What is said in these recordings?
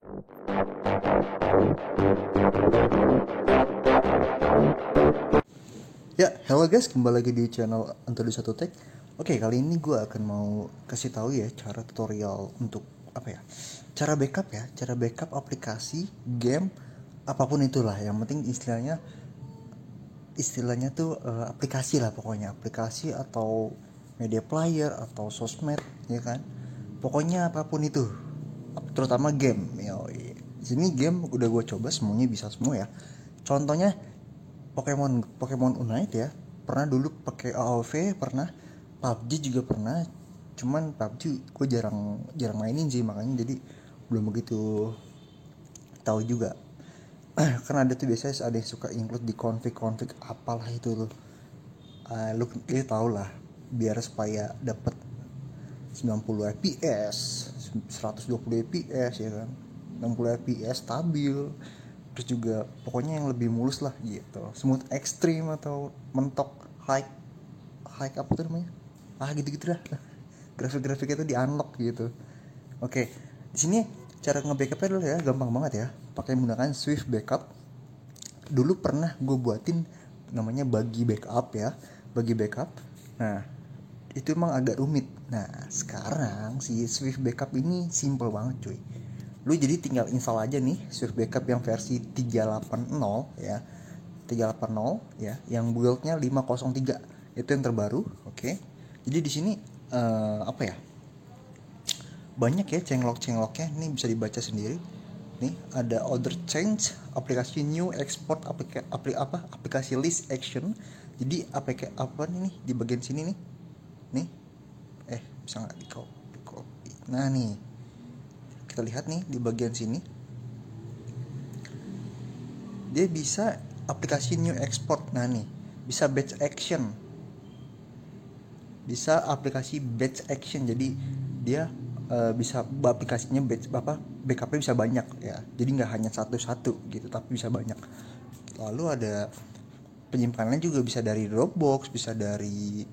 Ya, hello guys, kembali lagi di channel Antodu Satu Tech. Oke, kali ini gue akan mau kasih tahu ya cara tutorial untuk apa ya? Cara backup aplikasi, game, apapun itulah. Yang penting istilahnya tuh aplikasi lah pokoknya, aplikasi atau media player atau sosmed, ya kan? Pokoknya apapun itu, terutama game. Di sini game udah gue coba semuanya bisa semua ya. Contohnya Pokemon Unite ya, pernah dulu pakai AoV, pernah PUBG juga pernah, cuman PUBG gue jarang jarang mainin sih, makanya jadi belum begitu tahu juga. Karena ada tuh biasanya ada yang suka include di config apalah itu tuh. Lu tau lah, biar supaya dapat 90 fps, 120 fps ya kan, 60 fps stabil, terus juga pokoknya yang lebih mulus lah gitu, smooth extreme atau mentok high high apa tuh namanya, gitu lah. Grafik-grafiknya tuh di unlock gitu. Oke, di sini cara nge-backupnya dulu ya, gampang banget ya, pakai menggunakan Swift Backup. Dulu pernah gue buatin namanya bagi backup ya, bagi backup. Nah, itu emang agak rumit. Nah, sekarang si Swift Backup ini simple banget cuy. Lu jadi tinggal install aja nih Swift Backup yang versi 380 ya. 380 ya, yang build-nya 503. Itu yang terbaru, oke. Jadi di sini apa ya? Banyak ya cenglok-cengloknya, ini bisa dibaca sendiri. Nih ada order change, aplikasi new, export aplikasi list action. Jadi apa nih di bagian sini nih bisa nggak di copy. Nah nih kita lihat nih di bagian sini, dia bisa aplikasi new export. Nah nih bisa batch action, bisa aplikasi batch action. Jadi dia bisa aplikasinya backupnya bisa banyak ya, jadi nggak hanya satu gitu tapi bisa banyak. Lalu ada penyimpanannya juga bisa dari Dropbox, bisa dari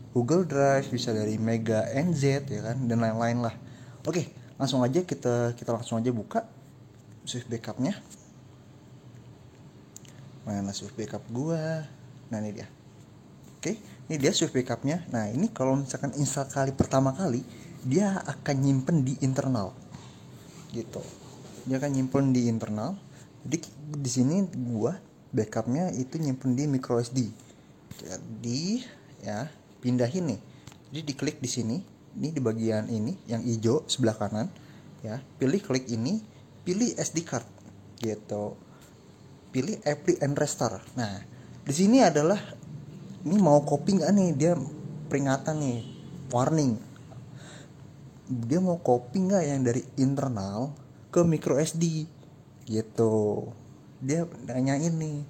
Google Drive, bisa dari Mega NZ ya kan, dan lain-lain lah. Oke, langsung aja kita langsung aja buka Swift Backupnya. Mana Swift Backup gua? Nah ini dia. Oke, ini dia Swift Backupnya. Nah ini kalau misalkan install pertama kali, dia akan nyimpen di internal gitu. Dia akan nyimpen di internal. Jadi di sini gua backupnya itu nyimpen di microSD. Jadi ya pindahin nih. Jadi diklik di sini, ini di bagian ini yang hijau sebelah kanan ya. Klik ini, pilih SD card gitu. Pilih apply and restart. Nah, di sini adalah ini mau copy nggak nih, dia peringatan nih, warning. Dia mau copy nggak yang dari internal ke micro SD gitu. Dia nanyain nih,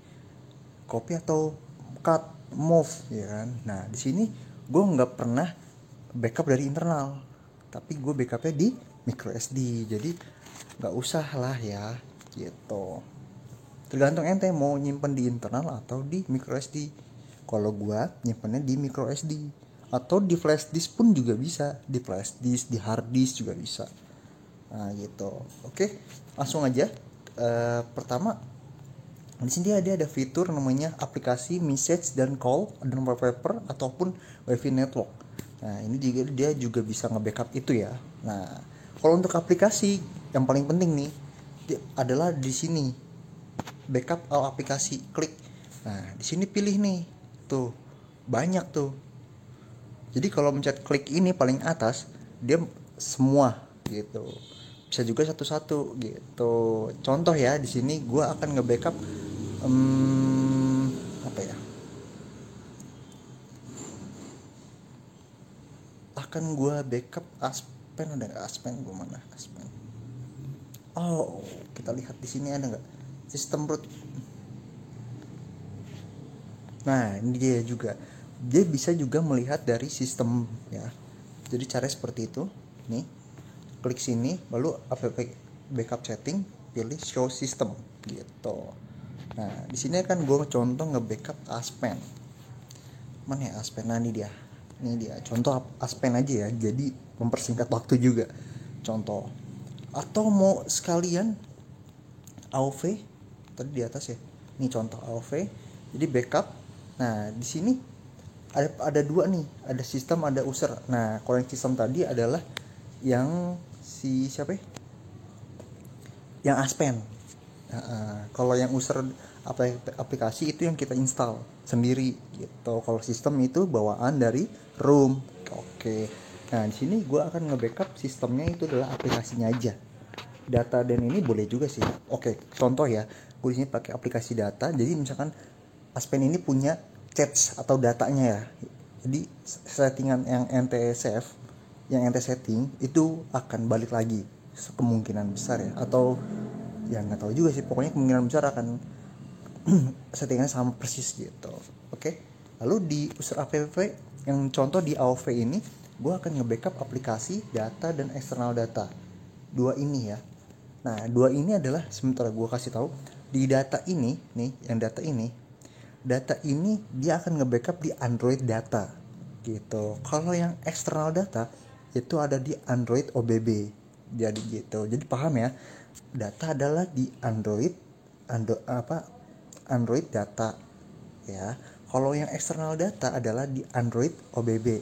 copy atau cut, move ya kan. Nah di sini gue nggak pernah backup dari internal, tapi gue backupnya di micro SD, jadi nggak usah lah ya gitu. Tergantung ente mau nyimpen di internal atau di micro SD. Kalau gua nyimpennya di micro SD atau di flash disk pun juga bisa, di flash disk, di hard disk juga bisa. Nah gitu. Oke, langsung aja. Pertama di sini ada fitur namanya aplikasi message dan call dan wallpaper ataupun wifi network. Nah ini juga dia juga bisa nge-backup itu ya. Nah kalau untuk aplikasi yang paling penting nih adalah di sini backup all aplikasi, klik. Nah di sini pilih nih, tuh banyak tuh. Jadi kalau mencet klik ini paling atas, dia semua gitu. Bisa juga satu-satu gitu. Contoh ya, di sini gue akan nge-backup apa ya? Akan gue backup Aspen, ada nggak Aspen? Gue mana Aspen? Oh, kita lihat di sini ada nggak sistem root. Nah ini dia juga, dia bisa juga melihat dari sistem ya. Jadi caranya seperti itu nih, klik sini lalu backup setting, pilih show system gitu. Nah di sini kan gue contoh nge-backup Aspen. Mana ya Aspen? Nah ini dia contoh Aspen aja ya, jadi mempersingkat waktu juga. Contoh atau mau sekalian AOV tadi di atas ya. Ini contoh AOV. Jadi backup. Nah, di sini ada dua nih, ada sistem, ada user. Nah, kalau yang sistem tadi adalah yang si siapa ya? Yang Aspen. Kalau yang user aplikasi itu yang kita install sendiri gitu. Kalau sistem itu bawaan dari room. Oke. Nah, di sini gue akan nge-backup sistemnya itu adalah aplikasinya aja. Data dan ini boleh juga sih. Oke, contoh ya. Gue di sini pakai aplikasi data. Jadi misalkan Aspen ini punya chats atau datanya ya. Jadi settingan yang ente save, yang ente setting itu akan balik lagi kemungkinan besar ya. Atau ya nggak tahu juga sih. Pokoknya kemungkinan besar akan settingannya sama persis gitu. Oke. Lalu di user app yang contoh di AOV ini, gue akan nge-backup aplikasi, data dan eksternal data. Dua ini ya. Nah, dua ini adalah sementara gue kasih tahu di data ini nih, yang data ini dia akan nge-backup di Android data gitu. Kalau yang eksternal data itu ada di Android OBB. Jadi gitu. Jadi paham ya? Data adalah di Android data ya. Kalau yang eksternal data adalah di Android OBB.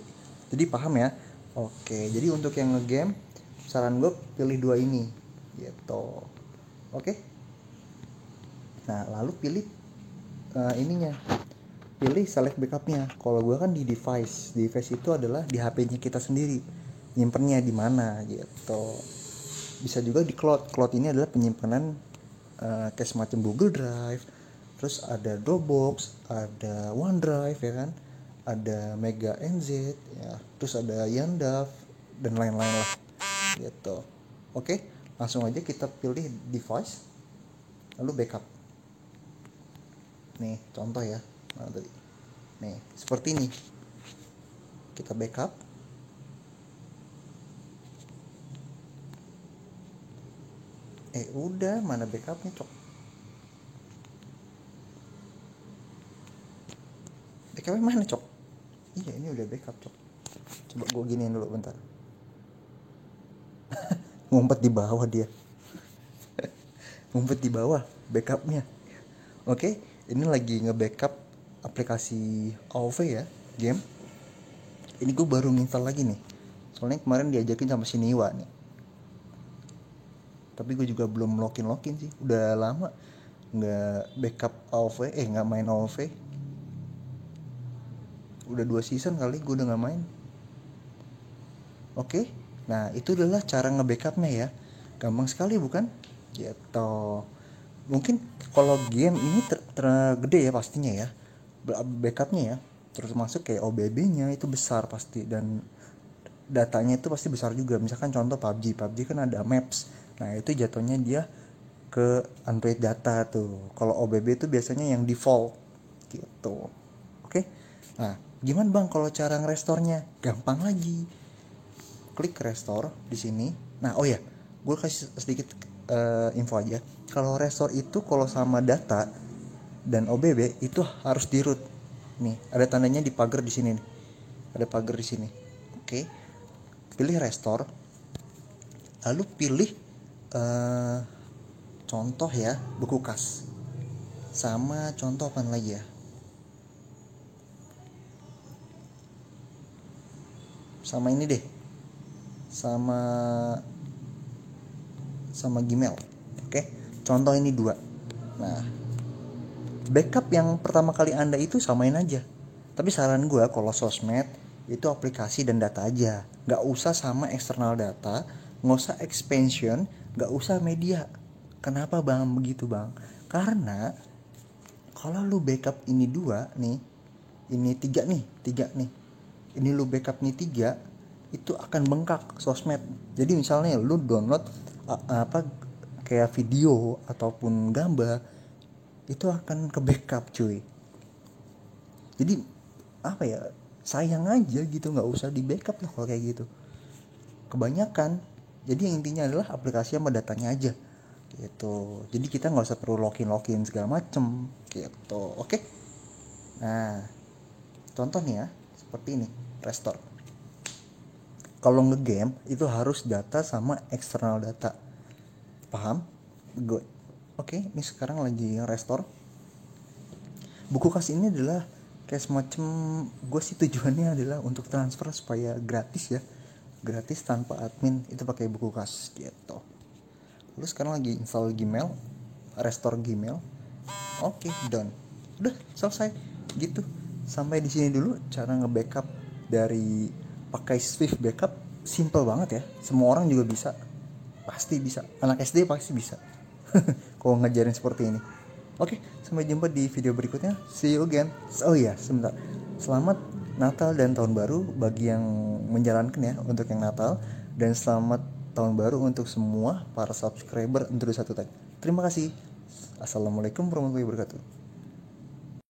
Jadi paham ya? Oke, jadi untuk yang ngegame saran gue pilih dua ini gitu. Oke. Nah, lalu pilih ininya. Pilih select backupnya. Kalau gue kan di device. Device itu adalah di HP-nya kita sendiri. Nyimpennya di mana gitu. Bisa juga di cloud. Cloud ini adalah penyimpanan kayak semacam Google Drive. Terus ada Dropbox, ada OneDrive ya kan. Ada Mega NZ ya. Terus ada Yandex dan lain-lain lah gitu. Oke, langsung aja kita pilih device lalu backup. Nih, contoh ya. Nah, tadi. Nih, seperti ini. Kita backup. Udah, mana backupnya, Cok? Backupnya mana, Cok? Iya, ini udah backup, Cok. Coba gue giniin dulu bentar. Ngumpet di bawah dia. Ngumpet di bawah backupnya. Oke, ini lagi nge-backup aplikasi AOV ya, game. Ini gue baru install lagi nih. Soalnya kemarin diajakin sama si Niwa nih. Tapi gue juga belum login sih. Udah lama nggak backup AOV, nggak main AOV. Udah 2 season kali gue udah nggak main. Oke, nah itu adalah cara nge-backupnya ya. Gampang sekali bukan? Gitu. Mungkin kalau game ini gede ya pastinya ya. Backupnya ya. Terus masuk kayak OBB-nya itu besar pasti. Dan datanya itu pasti besar juga. Misalkan contoh PUBG kan ada maps. Nah itu jatuhnya dia ke Android data tuh. Kalau OBB itu biasanya yang default gitu. Oke. Nah, gimana Bang kalau cara ngerestornya? Gampang lagi. Klik restore di sini. Nah, oh ya, gue kasih sedikit info aja. Kalau restore itu kalau sama data dan OBB itu harus di root. Nih, ada tandanya di pagar di sini nih. Ada pagar di sini. Oke. Pilih restore. Lalu pilih contoh ya, buku kas. Sama contoh apa lagi ya? Sama ini deh. Sama Gmail. Oke. Contoh ini 2. Nah, backup yang pertama kali Anda itu samain aja. Tapi saran gue kalau sosmed itu aplikasi dan data aja. Gak usah sama eksternal data, gak usah expansion, gak usah media. Kenapa Bang begitu Bang? Karena kalau lu backup ini 2 nih, ini 3 nih. Ini lu backup nih 3, itu akan bengkak sosmed. Jadi misalnya lu download kayak video ataupun gambar, itu akan ke backup cuy. Jadi apa ya, sayang aja gitu, nggak usah di backup lah kalau kayak gitu kebanyakan. Jadi yang intinya adalah aplikasi sama datanya aja gitu. Jadi kita nggak usah perlu login segala macem gitu. Oke. Nah, contoh nih ya, seperti ini restore. Kalau ngegame itu harus data sama eksternal data. Paham? Good. Oke, ini sekarang lagi restore. Buku kas ini adalah kayak semacam, gue sih tujuannya adalah untuk transfer supaya gratis ya, gratis tanpa admin, itu pakai buku kas gitu. Lalu sekarang lagi install Gmail, restore Gmail. Oke, done. Udah selesai gitu. Sampai di sini dulu cara nge-backup dari pakai Swift backup. Simple banget ya, semua orang juga bisa, pasti bisa, anak SD pasti bisa. Kalau ngajarin seperti ini. Oke, sampai jumpa di video berikutnya. See you again. Oh iya, sebentar. Selamat Natal dan Tahun Baru bagi yang menjalankan ya untuk yang Natal, dan selamat Tahun Baru untuk semua para subscriber untuk satu tag. Terima kasih. Assalamualaikum warahmatullahi wabarakatuh.